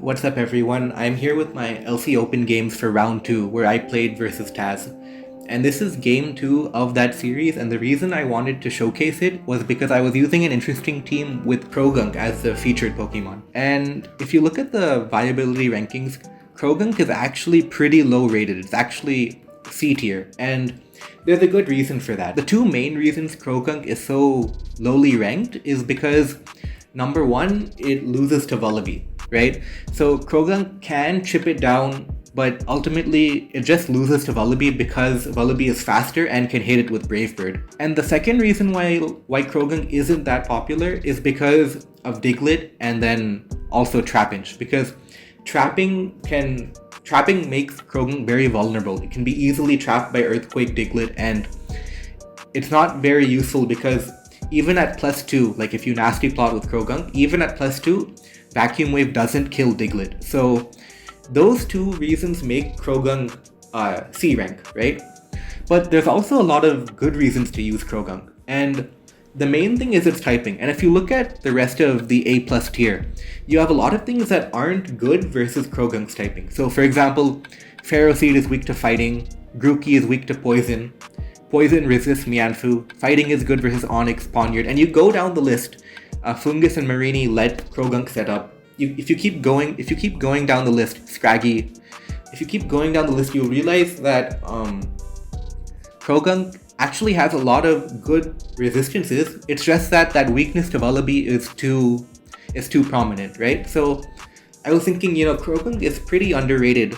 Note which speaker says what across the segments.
Speaker 1: What's up everyone? I'm here with my LC Open games for round 2 where I played versus Tazz. And this is game 2 of that series, and the reason I wanted to showcase it was because I was using an interesting team with Krogunk as the featured Pokemon. And if you look at the viability rankings, Krogunk is actually pretty low rated. It's actually C tier, and there's a good reason for that. The two main reasons Krogunk is so lowly ranked is because number one, it loses to Vullaby, right? So Krogunk can chip it down, but ultimately it just loses to Vullaby because Vullaby is faster and can hit it with Brave Bird. And the second reason why Krogunk isn't that popular is because of Diglett and then also Trapinch, because trapping makes Krogunk very vulnerable. It can be easily trapped by Earthquake, Diglett, and it's not very useful because even at +2, like if you nasty plot with Krogunk, even at +2, Vacuum Wave doesn't kill Diglett. So those two reasons make Krogunk C rank, right? But there's also a lot of good reasons to use Krogunk, and the main thing is its typing. And if you look at the rest of the A+ tier, you have a lot of things that aren't good versus Krogunk's typing. So for example, Ferroseed is weak to fighting, Grookey is weak to poison, Poison resists Mianfu, fighting is good versus Onix, Ponyard, and you go down the list. Fungus and Marini let Krogunk set up. If you keep going down the list, Scraggy. If you keep going down the list, you'll realize that Krogunk actually has a lot of good resistances. It's just that weakness to Vullaby is too prominent, right? So I was thinking, Krogunk is pretty underrated,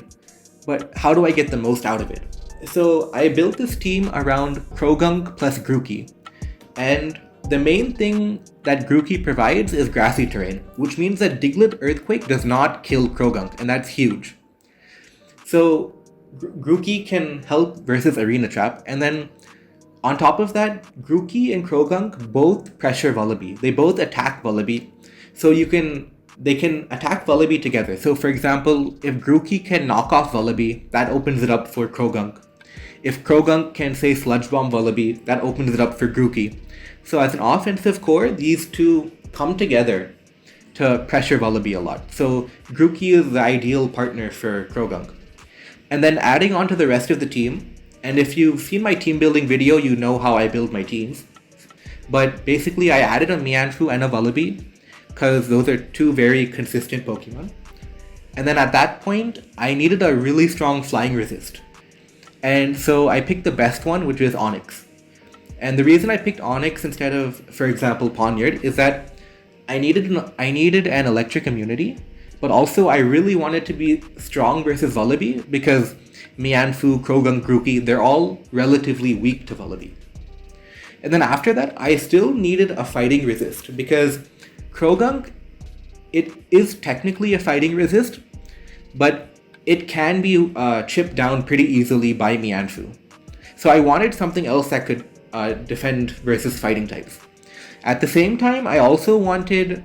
Speaker 1: but how do I get the most out of it? So I built this team around Krogunk plus Grookey, and the main thing that Grookey provides is grassy terrain, which means that Diglett Earthquake does not kill Krogunk, and that's huge. So Grookey can help versus Arena Trap, and then on top of that, Grookey and Krogunk both pressure Vullaby. They both attack Vullaby, so they can attack Vullaby together. So for example, if Grookey can knock off Vullaby, that opens it up for Krogunk. If Krogunk can say Sludge Bomb Vullaby, that opens it up for Grookey. So as an offensive core, these two come together to pressure Vullaby a lot. So Grookey is the ideal partner for Krogunk. And then adding on to the rest of the team, and if you've seen my team building video, you know how I build my teams. But basically I added a Mianfu and a Vullaby, because those are two very consistent Pokemon. And then at that point, I needed a really strong flying resist. And so I picked the best one, which is Onix. And the reason I picked Onix instead of, for example, Ponyard, is that I needed an electric immunity, but also I really wanted to be strong versus Vullaby because Mianfu, Krogunk, Grookey, they're all relatively weak to Vullaby. And then after that, I still needed a fighting resist because Krogunk, it is technically a fighting resist, but it can be chipped down pretty easily by Mianfu. So I wanted something else that could defend versus fighting types. At the same time, I also wanted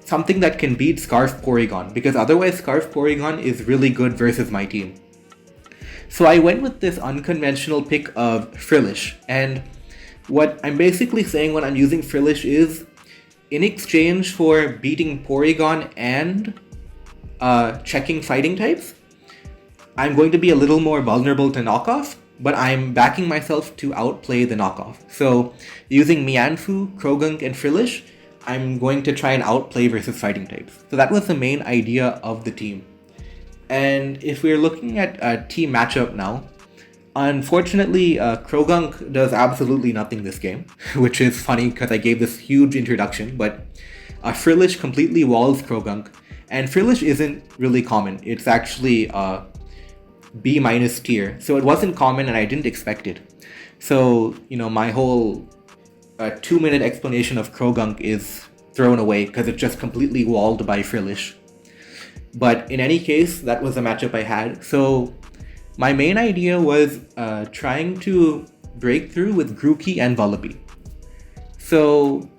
Speaker 1: something that can beat Scarf Porygon, because otherwise Scarf Porygon is really good versus my team. So I went with this unconventional pick of Frillish, and what I'm basically saying when I'm using Frillish is, in exchange for beating Porygon and checking fighting types, I'm going to be a little more vulnerable to knockoff, but I'm backing myself to outplay the knockoff. So using Mianfu, Krogunk, and Frillish, I'm going to try and outplay versus fighting types. So that was the main idea of the team. And if we're looking at a team matchup now, unfortunately, Krogunk does absolutely nothing this game, which is funny because I gave this huge introduction, but Frillish completely walls Krogunk, and Frillish isn't really common. It's actually B- tier, so it wasn't common and I didn't expect it. So, my whole 2-minute explanation of Krogunk is thrown away because it's just completely walled by Frillish. But in any case, that was the matchup I had. So my main idea was trying to break through with Grookey and Vullaby. So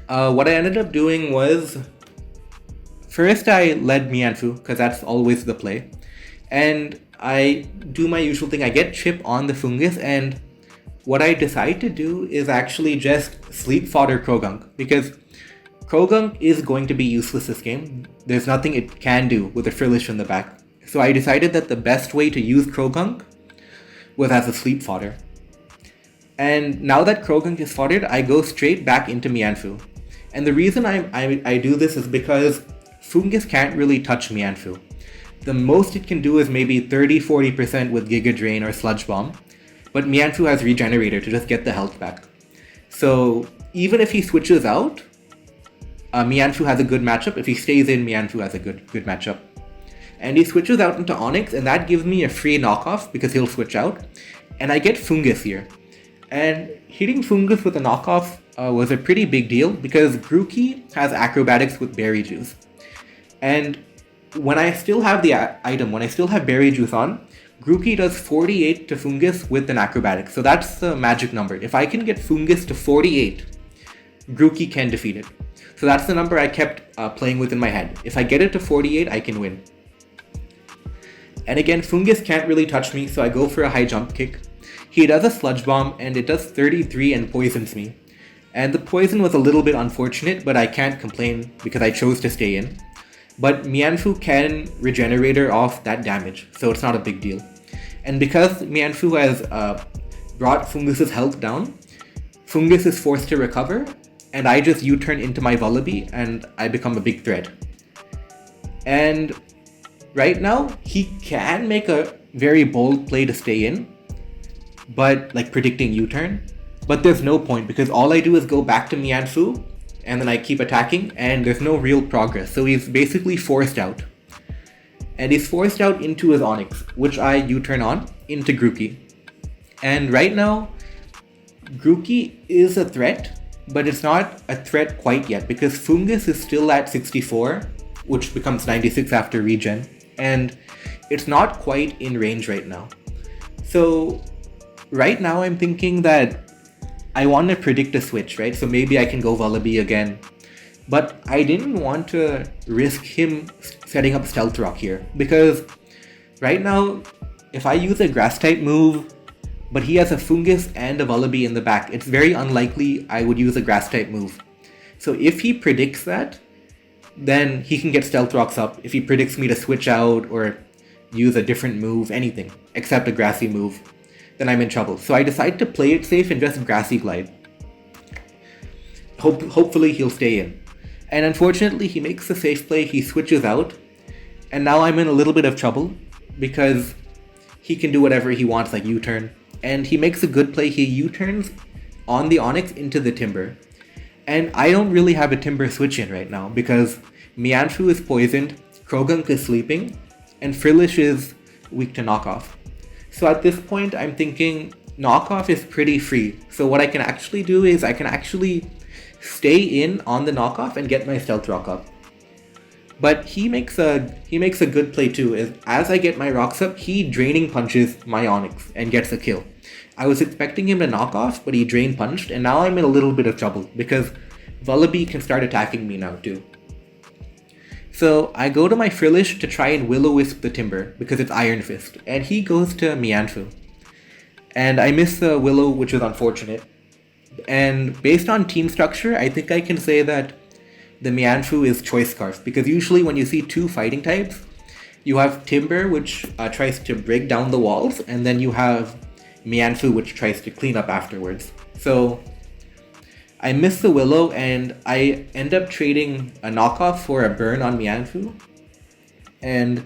Speaker 1: what I ended up doing was, first I led Mianfu, because that's always the play. And I do my usual thing, I get Chip on the Fungus, and what I decide to do is actually just Sleep Fodder Krogunk, because Krogunk is going to be useless this game. There's nothing it can do with a Frillish in the back. So I decided that the best way to use Krogunk was as a sleep fodder. And now that Krogunk is foddered, I go straight back into Mianfu. And the reason I do this is because Fungus can't really touch Mianfu. The most it can do is maybe 30-40% with Giga Drain or Sludge Bomb, but Mianfu has Regenerator to just get the health back. So even if he switches out, Mianfu has a good matchup. If he stays in, Mianfu has a good matchup. And he switches out into Onyx, and that gives me a free knockoff because he'll switch out. And I get Fungus here. And hitting Fungus with a knockoff was a pretty big deal because Grookey has Acrobatics with Berry Juice. And when I still have the item, when I still have Berry Juice on, Grookey does 48 to Fungus with an Acrobatics. So that's the magic number. If I can get Fungus to 48, Grookey can defeat it. So that's the number I kept playing with in my head. If I get it to 48, I can win. And again, Fungus can't really touch me, so I go for a high jump kick. He does a Sludge Bomb, and it does 33 and poisons me. And the poison was a little bit unfortunate, but I can't complain because I chose to stay in. But Mianfu can Regenerator off that damage, so it's not a big deal. And because Mianfu has brought Fungus's health down, Fungus is forced to recover, and I just U-turn into my Vullaby, and I become a big threat. And right now, he can make a very bold play to stay in, but like predicting U-turn. But there's no point because all I do is go back to Mianfu, and then I keep attacking, and there's no real progress. So he's basically forced out. And he's forced out into his Onyx, which I U-turn on into Grookey. And right now, Grookey is a threat, but it's not a threat quite yet because Fungus is still at 64, which becomes 96 after regen, and it's not quite in range right now. So right now I'm thinking that I want to predict a switch, right? So maybe I can go Vullaby again. But I didn't want to risk him setting up Stealth Rock here because right now, if I use a Grass type move, but he has a Fungus and a Vullaby in the back, it's very unlikely I would use a Grass type move. So if he predicts that, then he can get Stealth Rocks up. If he predicts me to switch out or use a different move, anything except a Grassy move, then I'm in trouble. So I decide to play it safe and just Grassy Glide. Hopefully he'll stay in. And unfortunately, he makes the safe play, he switches out, and now I'm in a little bit of trouble because he can do whatever he wants, like U-turn. And he makes a good play, he U-turns on the Onyx into the Timber. And I don't really have a Timber switch in right now because Mianfu is poisoned, Krogunk is sleeping, and Frillish is weak to knockoff. So at this point, I'm thinking knockoff is pretty free. So what I can actually do is I can actually stay in on the knockoff and get my Stealth Rock up. But he makes a good play too. As I get my rocks up, he Draining Punches my Onyx and gets a kill. I was expecting him to knock off, but he Drain Punched, and now I'm in a little bit of trouble because Vullaby can start attacking me now too. So I go to my Frillish to try and Will-O-Wisp the Timber because it's Iron Fist, and he goes to Mianfu. And I miss the Willow, which is unfortunate. And based on team structure, I think I can say that the Mianfu is Choice Scarf, because usually when you see two fighting types, you have Timber, which tries to break down the walls, and then you have Mianfu, which tries to clean up afterwards. So I miss the Willow, and I end up trading a knockoff for a burn on Mianfu. And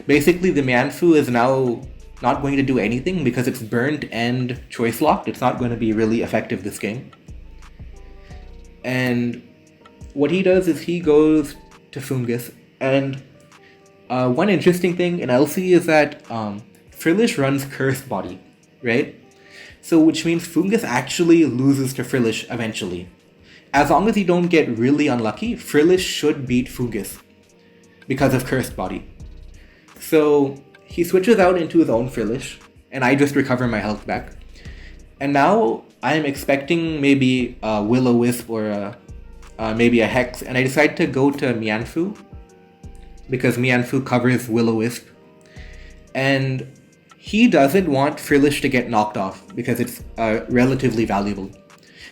Speaker 1: basically the Mianfu is now not going to do anything because it's burned and choice locked. It's not going to be really effective this game. And what he does is he goes to Fungus. And one interesting thing in LC is that Frillish runs Cursed Body, right? So which means Fungus actually loses to Frillish eventually. As long as you don't get really unlucky, Frillish should beat Fungus because of Cursed Body. So he switches out into his own Frillish, and I just recover my health back. And now I'm expecting maybe a Will-O-Wisp or maybe a Hex, and I decide to go to Mianfu because Mianfu covers Will-O-Wisp. And he doesn't want Frillish to get knocked off because it's relatively valuable.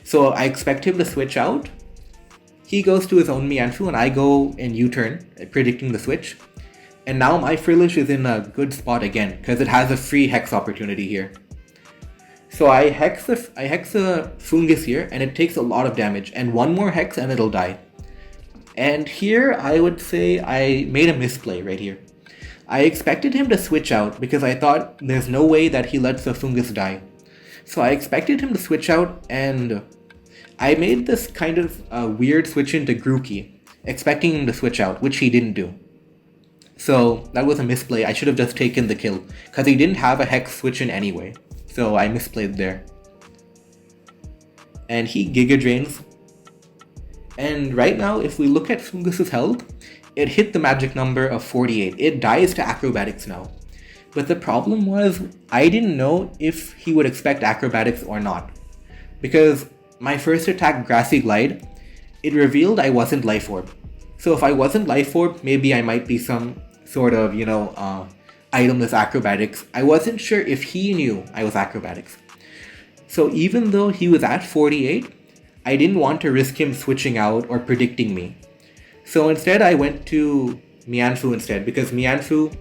Speaker 1: So I expect him to switch out. he goes to his own Mianfu and I go in U-turn, predicting the switch. And now my Frillish is in a good spot again, because it has a free Hex opportunity here. So I hex the Fungus here, and it takes a lot of damage, and one more Hex and it'll die. And here I would say I made a misplay right here. I expected him to switch out, because I thought there's no way that he lets the Fungus die. So I expected him to switch out, and I made this kind of weird switch into Grookey, expecting him to switch out, which he didn't do. So that was a misplay. I should have just taken the kill, because he didn't have a Hex switch in anyway. So I misplayed there. And he Giga Drains. And right now, if we look at Fungus's health, it hit the magic number of 48. It dies to Acrobatics now. But the problem was, I didn't know if he would expect Acrobatics or not. Because my first attack, Grassy Glide, it revealed I wasn't Life Orb. So if I wasn't Life Orb, maybe I might be some sort of, itemless Acrobatics. I wasn't sure if he knew I was Acrobatics. So even though he was at 48, I didn't want to risk him switching out or predicting me. So instead I went to Mianfu instead, because Mianfu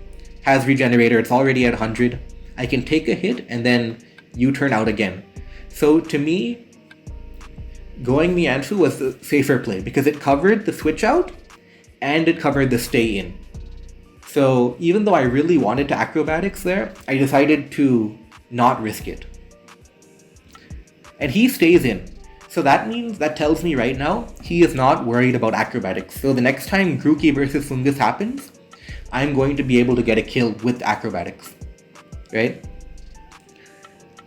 Speaker 1: has Regenerator, it's already at 100. I can take a hit and then U-turn out again. So to me, going Mianfu was the safer play, because it covered the switch out and it covered the stay in. So even though I really wanted to Acrobatics there, I decided to not risk it. And he stays in. So that tells me right now, he is not worried about Acrobatics. So the next time Grookey versus Fungus happens, I'm going to be able to get a kill with Acrobatics, right?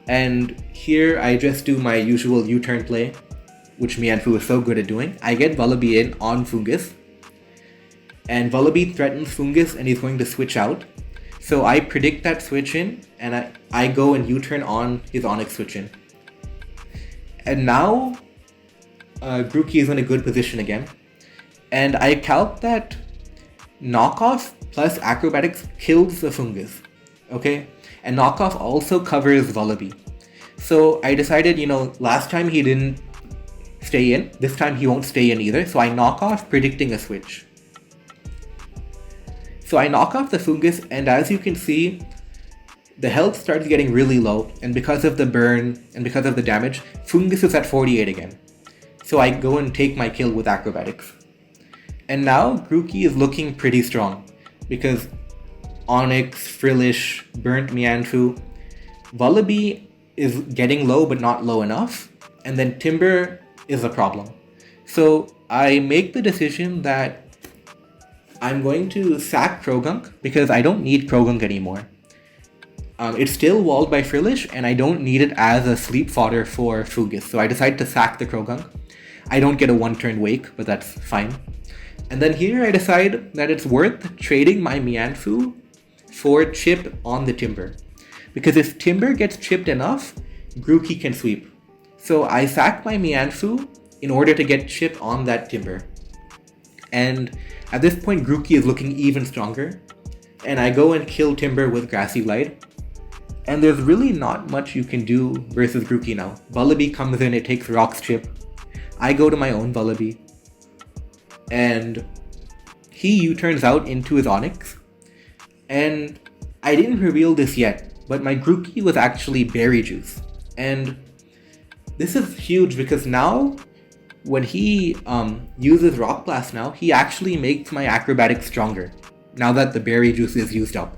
Speaker 1: And here I just do my usual U-turn play, which Mianfu is so good at doing. I get Vullaby in on Fungus, and Vullaby threatens Fungus and he's going to switch out. So I predict that switch in, and I go and U-turn on his Onyx switch in. And now Grookey is in a good position again. And I calc that Knockoff plus Acrobatics kills the Fungus. Okay? And Knockoff also covers Vullaby. So I decided, last time he didn't stay in, this time he won't stay in either. So I knock off predicting a switch. So I knock off the Fungus, and as you can see, the health starts getting really low, and because of the burn and because of the damage, Fungus is at 48 again. So I go and take my kill with Acrobatics. And now Grookey is looking pretty strong, because Onyx, Frillish, Burnt Mianfu, Vullaby is getting low but not low enough, and then Timber is a problem. So I make the decision that I'm going to sack Krogunk, because I don't need Krogunk anymore. It's still walled by Frillish, and I don't need it as a sleep fodder for Fungus, so I decide to sack the Krogunk. I don't get a one-turn wake, but that's fine. And then here I decide that it's worth trading my Mianfu for chip on the Timber. Because if Timber gets chipped enough, Grookey can sweep. So I sack my Mianfu in order to get chip on that Timber. And at this point, Grookey is looking even stronger. And I go and kill Timber with Grassy Glide. And there's really not much you can do versus Grookey now. Vullaby comes in, it takes Rock's chip. I go to my own Vullaby. And he U-turns out into his Onyx. And I didn't reveal this yet, but my Grookey was actually Berry Juice. And this is huge, because now when he uses Rock Blast now, he actually makes my Acrobatics stronger, now that the Berry Juice is used up.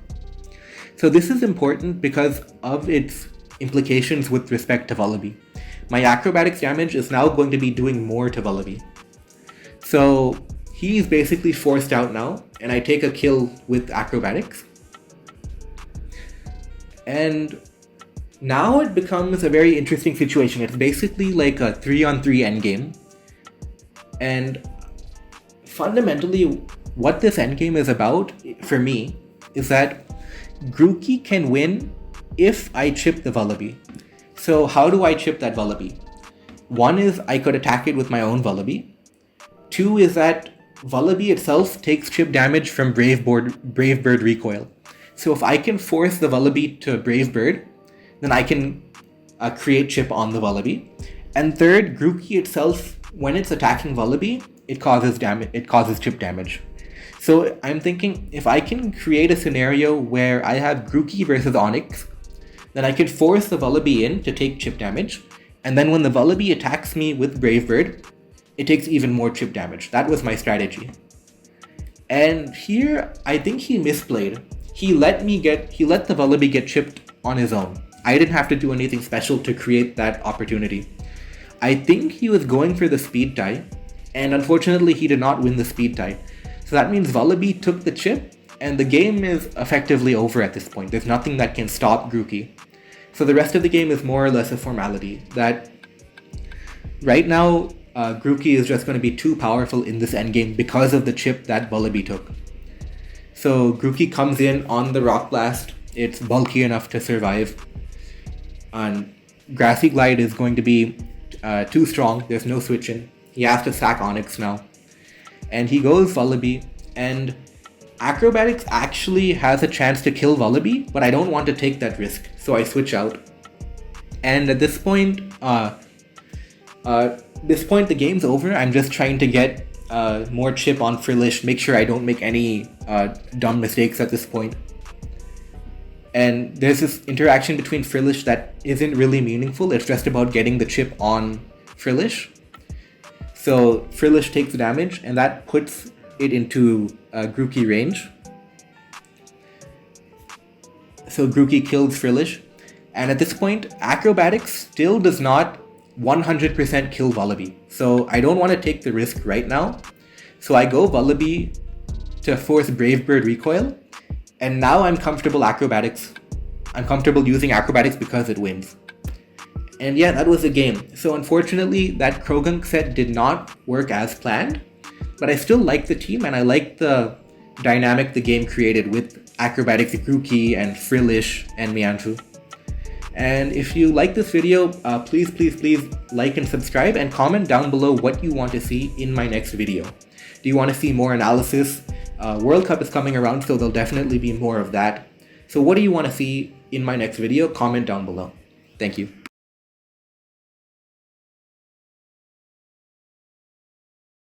Speaker 1: So this is important because of its implications with respect to Vullaby. My Acrobatics damage is now going to be doing more to Vullaby. So he's basically forced out now, and I take a kill with Acrobatics. And now it becomes a very interesting situation. It's basically like a 3-on-3 endgame. And fundamentally, what this endgame is about, for me, is that Grookey can win if I chip the Vullaby. So how do I chip that Vullaby? One is I could attack it with my own Vullaby. Two is that Vullaby itself takes chip damage from Brave Bird recoil. So if I can force the Vullaby to Brave Bird, then I can create chip on the Vullaby. And third, Grookey itself, when it's attacking Vullaby, it causes damage. It causes chip damage. So I'm thinking if I can create a scenario where I have Grookey versus Onyx, then I could force the Vullaby in to take chip damage, and then when the Vullaby attacks me with Brave Bird, it takes even more chip damage. That was my strategy. And here, I think he misplayed. He let the Vullaby get chipped on his own. I didn't have to do anything special to create that opportunity. I think he was going for the speed tie, and unfortunately he did not win the speed tie. So that means Vullaby took the chip, and the game is effectively over at this point. There's nothing that can stop Grookey. So the rest of the game is more or less a formality. That right now, Grookey is just going to be too powerful in this endgame because of the chip that Vullaby took. So Grookey comes in on the Rock Blast. It's bulky enough to survive. And Grassy Glide is going to be too strong. There's no switching. He has to sack Onyx now. And he goes Vullaby. And Acrobatics actually has a chance to kill Vullaby, but I don't want to take that risk. So I switch out. And at this point, the game's over. I'm just trying to get more chip on Frillish, make sure I don't make any dumb mistakes at this point. And there's this interaction between Frillish that isn't really meaningful. It's just about getting the chip on Frillish. So Frillish takes damage, and that puts it into Grookey range. So Grookey kills Frillish. And at this point, Acrobatics still does not 100% kill Vullaby. So I don't want to take the risk right now. So I go Vullaby to force Brave Bird recoil. And now I'm comfortable Acrobatics. I'm comfortable using Acrobatics because it wins. And yeah, that was the game. So unfortunately, that Krogunk set did not work as planned. But I still like the team, and I like the dynamic the game created with Acrobatics, Grookey, and Frillish, and Meandrew. And if you like this video, please like and subscribe, and comment down below what you want to see in my next video. Do you want to see more analysis? World Cup is coming around, so there'll definitely be more of that. So what do you want to see in my next video? Comment down below. Thank you.